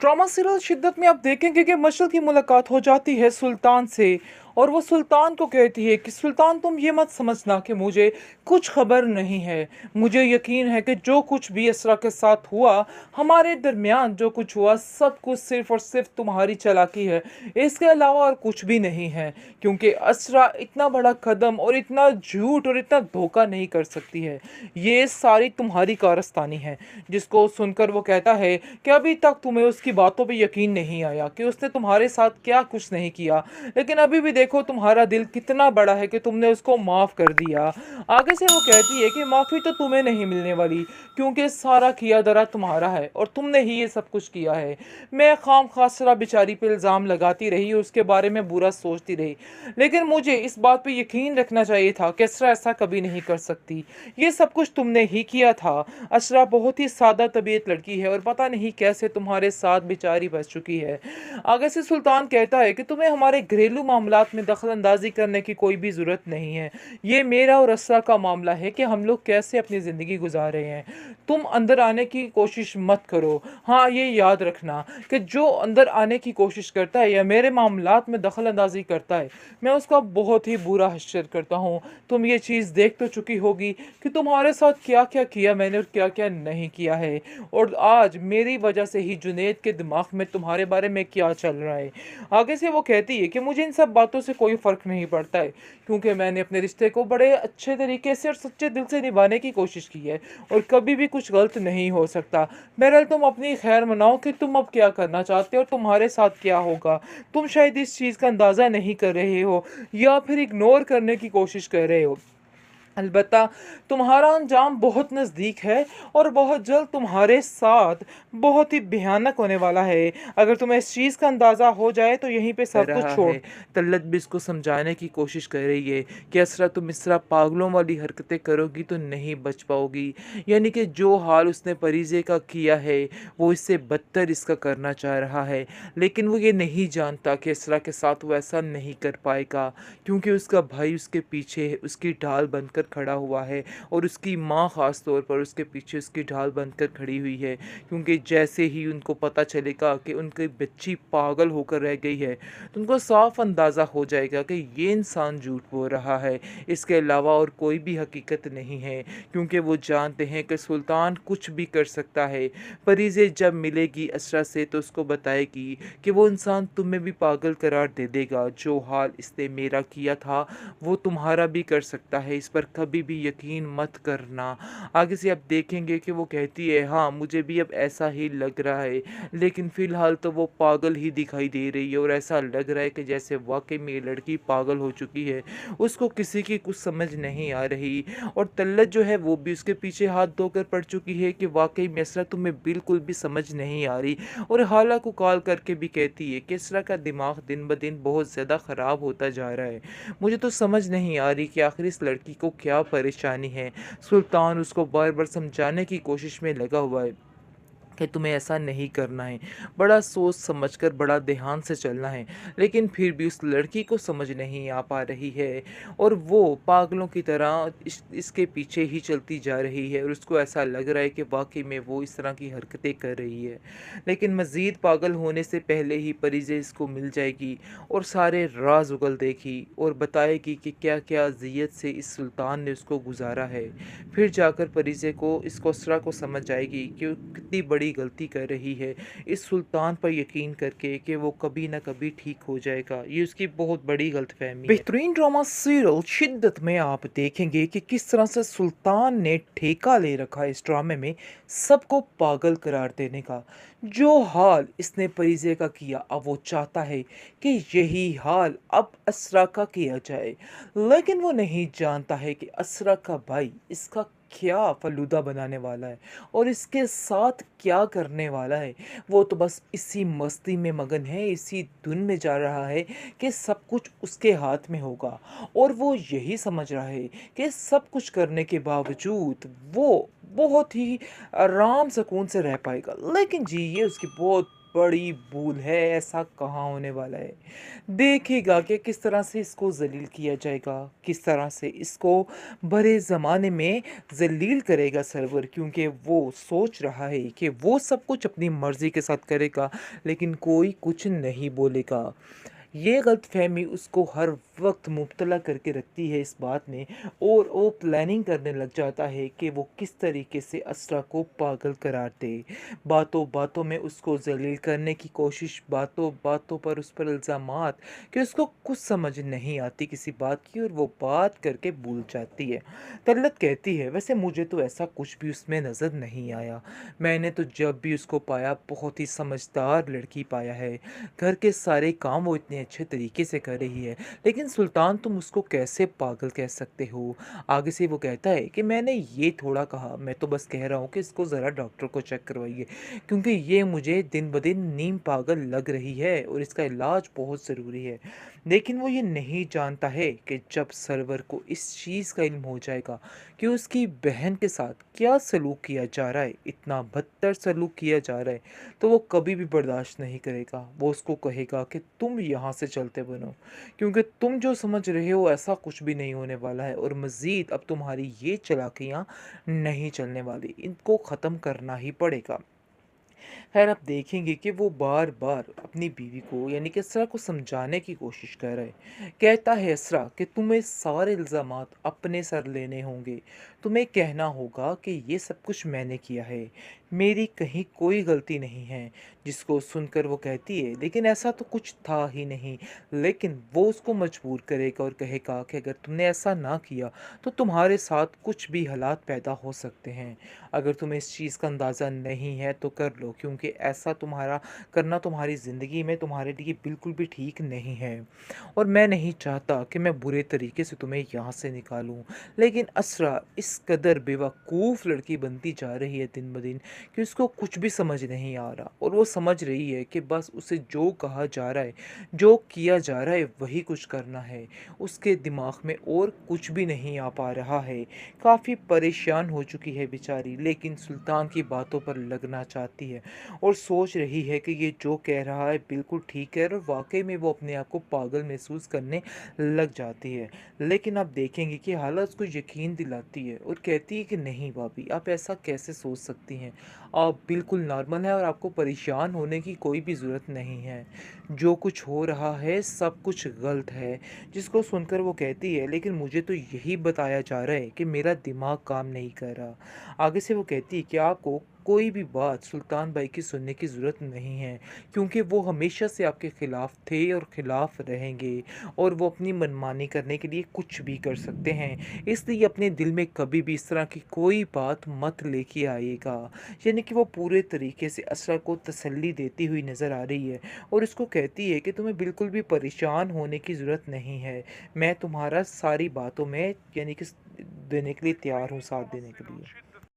Drama serial शिद्दत में आप देखेंगे कि मशल की मुलाकात हो जाती है सुल्तान से। और वो सुल्तान को कहती है कि सुल्तान तुम ये मत समझना कि मुझे कुछ खबर नहीं है। मुझे यकीन है कि जो कुछ भी असरा के साथ हुआ, हमारे दरमियान जो कुछ हुआ, सब कुछ सिर्फ और सिर्फ तुम्हारी चालाकी है। इसके अलावा और कुछ भी नहीं है। क्योंकि असरा इतना बड़ा कदम और इतना झूठ और इतना धोखा नहीं कर सकती है। ये सारी तुम्हारी कारस्तानी है। जिसको सुनकर वो कहता है कि अभी तक तुम्हें उसकी बातों पे यकीन नहीं आया कि उसने तुम्हारे साथ क्या कुछ नहीं किया, लेकिन अभी भी देखो तुम्हारा दिल कितना बड़ा है कि तुमने उसको माफ़ कर दिया। आगे से वो कहती है कि माफ़ी तो तुम्हें नहीं मिलने वाली, क्योंकि सारा किया दरा तुम्हारा है और तुमने ही ये सब कुछ किया है। मैं खाम खासरा बेचारी पे इल्ज़ाम लगाती रही, उसके बारे में बुरा सोचती रही, लेकिन मुझे इस बात पे यकीन रखना चाहिए था कि असरा ऐसा कभी नहीं कर सकती। ये सब कुछ तुमने ही किया था। असरा बहुत ही सादा तबीयत लड़की है और पता नहीं कैसे तुम्हारे साथ बेचारी बच चुकी है। आगे से सुल्तान कहता है कि तुम्हें हमारे घरेलू मामलात में दखल अंदाजी करने की कोई भी ज़रूरत नहीं है। ये मेरा और असरा का मामला है कि हम लोग कैसे अपनी ज़िंदगी गुजार रहे हैं। तुम अंदर आने की कोशिश मत करो। हाँ, ये याद रखना कि जो अंदर आने की कोशिश करता है या मेरे मामलात में दखल अंदाजी करता है, मैं उसका बहुत ही बुरा हश्र करता हूँ। तुम ये चीज़ देख तो चुकी होगी कि तुम्हारे साथ क्या क्या किया मैंने और क्या क्या नहीं किया है। और आज मेरी वजह से ही जुनैद के दिमाग में तुम्हारे बारे में क्या चल रहा है। आगे से वो कहती है कि मुझे इन सब बातों से कोई फ़र्क नहीं पड़ता है, क्योंकि मैंने अपने रिश्ते को बड़े अच्छे तरीके से और सच्चे दिल से निभाने की कोशिश की है और कभी भी कुछ गलत नहीं हो सकता। बहरहाल तुम अपनी खैर मनाओ कि तुम अब क्या करना चाहते हो और तुम्हारे साथ क्या होगा। तुम शायद इस चीज़ का अंदाज़ा नहीं कर रहे हो या फिर इग्नोर करने की कोशिश कर रहे हो। अलबत्ता तुम्हारा अंजाम बहुत नज़दीक है और बहुत जल्द तुम्हारे साथ बहुत ही भयानक होने वाला है। अगर तुम्हें इस चीज़ का अंदाज़ा हो जाए तो यहीं पे सब कुछ रहा छोड़। है। तल्लत भी इसको समझाने की कोशिश कर रही है कि असरा तुम इस तरह पागलों वाली हरकतें करोगी तो नहीं बच पाओगी। यानी कि जो हाल उसने परीजे का किया है वो इससे बदतर इसका करना चाह रहा है, लेकिन वो ये नहीं जानता कि असरा के साथ वो ऐसा नहीं कर पाएगा, क्योंकि उसका भाई उसके पीछे है, उसकी ढाल बनकर खड़ा हुआ है और उसकी माँ ख़ास तौर पर उसके पीछे उसकी ढाल बनकर खड़ी हुई है। क्योंकि जैसे ही उनको पता चलेगा कि उनकी बच्ची पागल होकर रह गई है, तो उनको साफ अंदाज़ा हो जाएगा कि ये इंसान झूठ बोल रहा है, इसके अलावा और कोई भी हकीकत नहीं है। क्योंकि वो जानते हैं कि सुल्तान कुछ भी कर सकता है। परीज़े जब मिलेगी असरा से तो उसको बताएगी कि वो इंसान तुम्हें भी पागल करार दे देगा। जो हाल इसने मेरा किया था वो तुम्हारा भी कर सकता है, इस पर कभी भी यकीन मत करना। आगे से आप देखेंगे कि वो कहती है हाँ मुझे भी अब ऐसा ही लग रहा है, लेकिन फ़िलहाल तो वो पागल ही दिखाई दे रही है और ऐसा लग रहा है कि जैसे वाक़ई में ये लड़की पागल हो चुकी है। उसको किसी की कुछ समझ नहीं आ रही और तल्लत जो है वो भी उसके पीछे हाथ धोकर पड़ चुकी है कि वाक़ई में इसरा तुम्हें बिल्कुल भी समझ नहीं आ रही। और हाला को कॉल करके भी कहती है कि इसरा का दिमाग दिन ब दिन बहुत ज़्यादा ख़राब होता जा रहा है। मुझे तो समझ नहीं आ रही कि आखिर इस लड़की को क्या परेशानी है। सुल्तान उसको बार-बार समझाने की कोशिश में लगा हुआ है कि तुम्हें ऐसा नहीं करना है, बड़ा सोच समझकर बड़ा ध्यान से चलना है, लेकिन फिर भी उस लड़की को समझ नहीं आ पा रही है और वो पागलों की तरह इसके पीछे ही चलती जा रही है और उसको ऐसा लग रहा है कि वाकई में वो इस तरह की हरकतें कर रही है। लेकिन मज़ीद पागल होने से पहले ही परिजे इसको मिल जाएगी और सारे राज उगल देगी और बताएगी कि क्या क्या अजियत से इस सुल्तान ने उसको गुजारा है। फिर जाकर परिजे को इस कोसरा को समझ आएगी कि वो कितनी बड़ी गलती कर रही है इस सुल्तान पर यकीन करके कि वो कभी ना कभी ठीक हो जाएगा। ये उसकी बहुत बड़ी गलतफहमी है। बेहतरीन ड्रामा सीरियल शिद्दत में आप देखेंगे कि किस तरह से सुल्तान ने ठेका ले रखा है इस ड्रामे में सबको पागल करार देने का। जो हाल इसने परिजे का किया, अब वो चाहता है कि यही हाल अब असरा का किया जाए, लेकिन वो नहीं जानता है कि असरा का भाई इसका क्या फलूदा बनाने वाला है और इसके साथ क्या करने वाला है। वो तो बस इसी मस्ती में मगन है, इसी धुन में जा रहा है कि सब कुछ उसके हाथ में होगा और वो यही समझ रहा है कि सब कुछ करने के बावजूद वो बहुत ही आराम सुकून से रह पाएगा। लेकिन जी ये उसकी बहुत बड़ी भूल है, ऐसा कहाँ होने वाला है। देखेगा कि किस तरह से इसको ज़लील किया जाएगा, किस तरह से इसको बड़े ज़माने में ज़लील करेगा सरवर, क्योंकि वो सोच रहा है कि वो सब कुछ अपनी मर्ज़ी के साथ करेगा, लेकिन कोई कुछ नहीं बोलेगा। ये गलतफ़हमी उसको हर वक़्त मुब्तला करके रखती है इस बात में, और वो प्लानिंग करने लग जाता है कि वो किस तरीके से असरा को पागल करार दे। बातों-बातों में उसको ज़लील करने की कोशिश, बातों-बातों पर उस पर इल्ज़ामात कि उसको कुछ समझ नहीं आती किसी बात की, और वो बात करके भूल जाती है। तलत कहती है, वैसे मुझे तो ऐसा कुछ भी उसमें नज़र नहीं आया। मैंने तो जब भी उसको पाया बहुत ही समझदार लड़की पाया है। घर के सारे काम वो इतने अच्छे तरीके से कर रही है, लेकिन सुल्तान तुम उसको कैसे पागल कह सकते हो? आगे से वो कहता है कि मैंने ये थोड़ा कहा, मैं तो बस कह रहा हूँ कि इसको ज़रा डॉक्टर को चेक करवाइए, क्योंकि ये मुझे दिन ब दिन नीम पागल लग रही है और इसका इलाज बहुत ज़रूरी है। लेकिन वो ये नहीं जानता है कि जब सरवर को इस चीज़ का इल्म हो जाएगा कि उसकी बहन के साथ क्या सलूक किया जा रहा है, इतना बदतर सलूक किया जा रहा है, तो वो कभी भी बर्दाश्त नहीं करेगा। वो उसको कहेगा कि तुम यहाँ से चलते बनो, क्योंकि तुम जो समझ रहे हो ऐसा कुछ भी नहीं होने वाला है, और मज़ीद अब तुम्हारी ये चालाकियाँ नहीं चलने वाली, इनको ख़त्म करना ही पड़ेगा। खैर, आप देखेंगे कि वो बार-बार अपनी बीवी को यानी कि असरा को समझाने की कोशिश कर रहा है। कहता है, असरा कि तुम्हें सारे इल्ज़ामात अपने सर लेने होंगे। तुम्हें कहना होगा कि ये सब कुछ मैंने किया है। मेरी कहीं कोई गलती नहीं है। जिसको सुनकर वो कहती है, लेकिन ऐसा तो कुछ था ही नहीं। लेकिन वो उसको मजबूर करेगा और कहेगा कि अगर तुमने ऐसा ना किया तो तुम्हारे साथ कुछ भी हालात पैदा हो सकते हैं। अगर तुम्हें इस चीज़ का अंदाज़ा नहीं है तो कर लो, क्योंकि ऐसा तुम्हारा करना तुम्हारी ज़िंदगी में तुम्हारे लिए बिल्कुल भी ठीक नहीं है, और मैं नहीं चाहता कि मैं बुरे तरीके से तुम्हें यहाँ से निकालूं। लेकिन असरा इस कदर बेवकूफ़ लड़की बनती जा रही है दिन ब दिन कि उसको कुछ भी समझ नहीं आ रहा, और वो समझ रही है कि बस उसे जो कहा जा रहा है, जो किया जा रहा है वही कुछ करना है। उसके दिमाग में और कुछ भी नहीं आ पा रहा है। काफ़ी परेशान हो चुकी है बेचारी, लेकिन सुल्तान की बातों पर लगना चाहती है और सोच रही है कि ये जो कह रहा है बिल्कुल ठीक है, और वाक़ई में वो अपने आप को पागल महसूस करने लग जाती है। लेकिन आप देखेंगे कि हालत उसको यकीन दिलाती है और कहती है कि नहीं भाभी, आप ऐसा कैसे सोच सकती हैं? आप बिल्कुल नॉर्मल हैं और आपको परेशान होने की कोई भी ज़रूरत नहीं है। जो कुछ हो रहा है सब कुछ गलत है। जिसको सुनकर वो कहती है, लेकिन मुझे तो यही बताया जा रहा है कि मेरा दिमाग काम नहीं कर रहा। आगे से वो कहती है कि आपको कोई भी बात सुल्तान भाई की सुनने की ज़रूरत नहीं है, क्योंकि वो हमेशा से आपके ख़िलाफ़ थे और ख़िलाफ़ रहेंगे, और वो अपनी मनमानी करने के लिए कुछ भी कर सकते हैं। इसलिए अपने दिल में कभी भी इस तरह की कोई बात मत लेके आइएगा। यानी कि वो पूरे तरीके से असरा को तसल्ली देती हुई नज़र आ रही है, और उसको कहती है कि तुम्हें बिल्कुल भी परेशान होने की ज़रूरत नहीं है। मैं तुम्हारा सारी बातों में यानी कि देने के लिए तैयार हूँ, साथ देने के लिए।